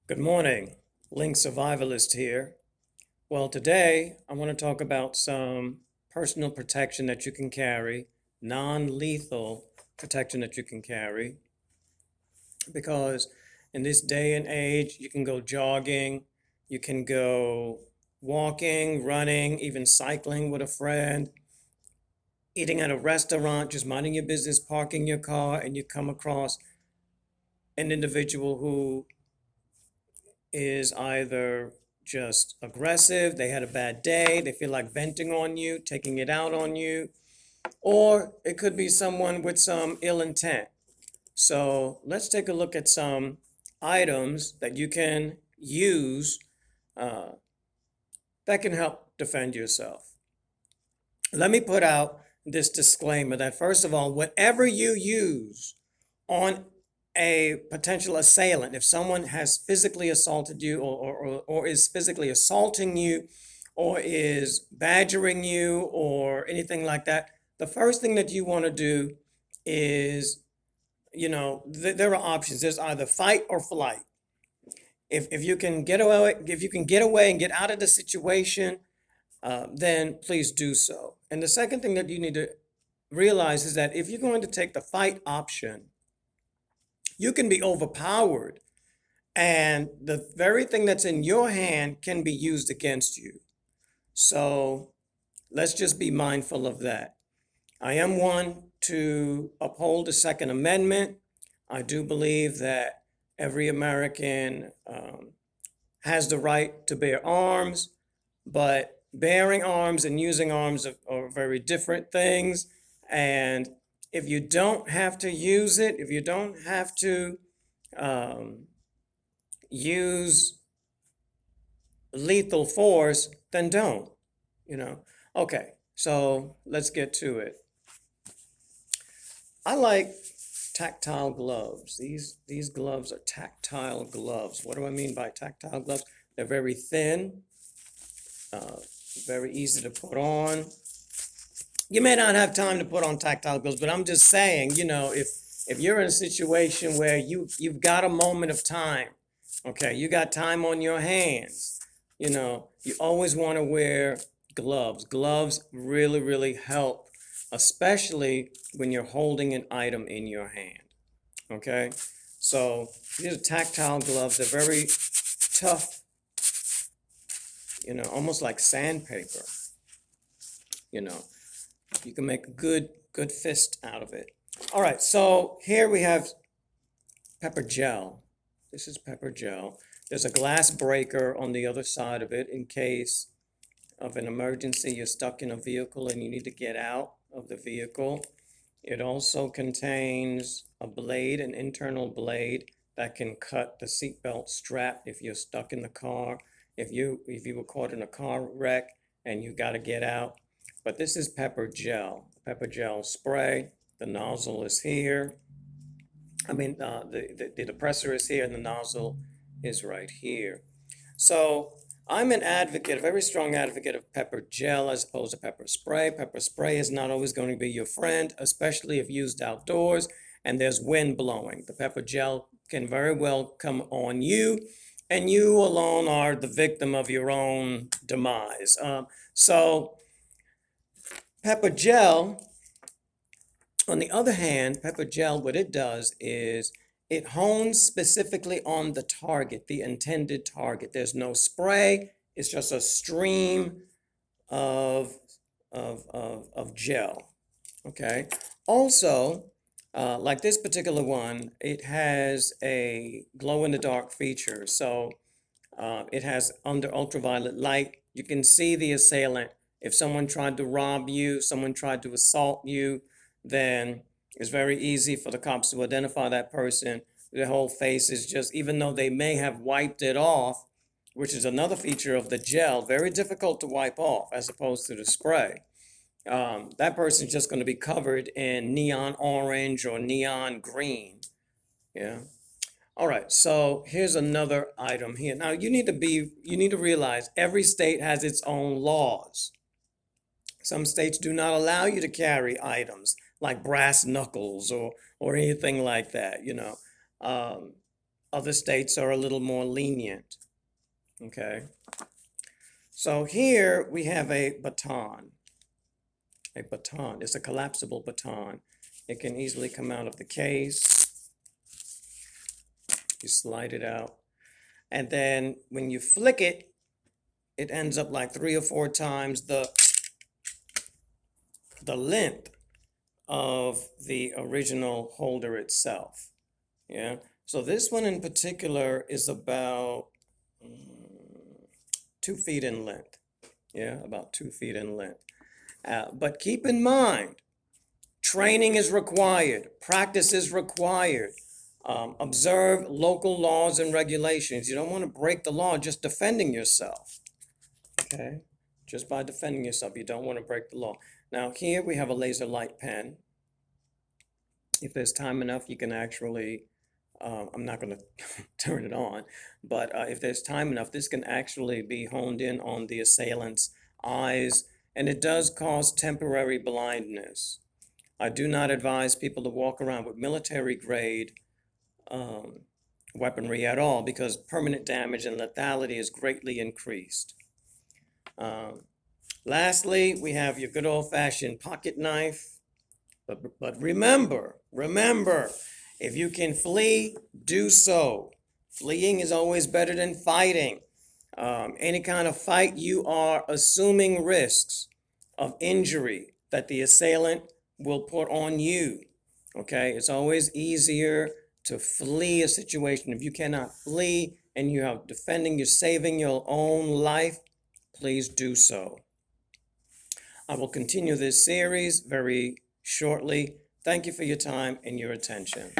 Good morning, Lynx Survivalist here. Well, today I want to talk about some personal protection that you can carry, non-lethal protection that you can carry, because in this day and age, you can go jogging, you can go walking, running, even cycling with a friend, eating at a restaurant, just minding your business, parking your car, and you come across an individual who is either just aggressive, they had a bad day, they feel like venting on you, taking it out on you, or it could be someone with some ill intent. So let's take a look at some items that you can use uh, that can help defend yourself. Let me put out this disclaimer that, first of all, whatever you use on a potential assailant, if someone has physically assaulted you or is physically assaulting you or is badgering you or anything like that, the first thing that you want to do is, there are options. There's either fight or flight. If you can get away, and get out of the situation, then please do so. And the second thing that you need to realize is that if you're going to take the fight option, you can be overpowered, and the very thing that's in your hand can be used against you. So let's just be mindful of that. I am one to uphold the Second Amendment. I do believe that every American has the right to bear arms, but bearing arms and using arms are very different things. And if you don't have to use it, if you don't have to um, use lethal force, then don't, you know. Okay, so let's get to it. I like tactile gloves. These gloves are tactile gloves. What do I mean by tactile gloves? They're very thin, uh, very easy to put on. You may not have time to put on tactile gloves, but I'm just saying, if you're in a situation where you've got a moment of time, okay, you got time on your hands, you always want to wear gloves. Gloves really, really help, especially when you're holding an item in your hand. Okay, so these are tactile gloves. They're very tough, almost like sandpaper. You know, you can make a good fist out of it. All right, so here we have pepper gel. This is pepper gel. There's a glass breaker on the other side of it in case of an emergency. You're stuck in a vehicle and you need to get out of the vehicle. It also contains a blade, an internal blade that can cut the seatbelt strap if you're stuck in the car, if you were caught in a car wreck and you got to get out. But this is pepper gel spray. The nozzle is here. The depressor is here and the nozzle is right here. So I'm an advocate, a very strong advocate of pepper gel as opposed to pepper spray. Pepper spray is not always going to be your friend, especially if used outdoors and there's wind blowing. The pepper gel can very well come on you, and you alone are the victim of your own demise. So pepper gel, on the other hand, pepper gel, what it does is it hones specifically on the target, the intended target. There's no spray, it's just a stream of, of gel. Okay. Also, like this particular one, it has a glow in the dark feature. So it has under ultraviolet light. You can see the assailant. If someone tried to rob you, someone tried to assault you, then it's very easy for the cops to identify that person. Their whole face is just, even though they may have wiped it off, which is another feature of the gel, very difficult to wipe off as opposed to the spray. That person's just going to be covered in neon orange or neon green. Yeah. All right, so here's another item here. Now you need to realize every state has its own laws. Some states do not allow you to carry items like brass knuckles or anything like that. Um, Other states are a little more lenient, okay? So here we have a baton. A baton, it's a collapsible baton. It can easily come out of the case. You slide it out. And then when you flick it, it ends up like 3 or 4 times the length of the original holder itself. Yeah. So this one in particular is about 2 feet in length. Yeah, about 2 feet in length. But keep in mind, training is required, practice is required. Observe local laws and regulations. You don't want to break the law just defending yourself. Okay, just by defending yourself, you don't want to break the law. Now here we have a laser light pen. If there's time enough, you can actually, I'm not going to turn it on, but if there's time enough, this can actually be honed in on the assailant's eyes, and it does cause temporary blindness. I do not advise people to walk around with military grade weaponry at all, because permanent damage and lethality is greatly increased. Lastly, we have your good old-fashioned pocket knife. But remember, if you can flee, do so. Fleeing is always better than fighting. Any kind of fight, you are assuming risks of injury that the assailant will put on you. Okay, it's always easier to flee a situation. If you cannot flee and you are defending, you're saving your own life, please do so. I will continue this series very shortly. Thank you for your time and your attention.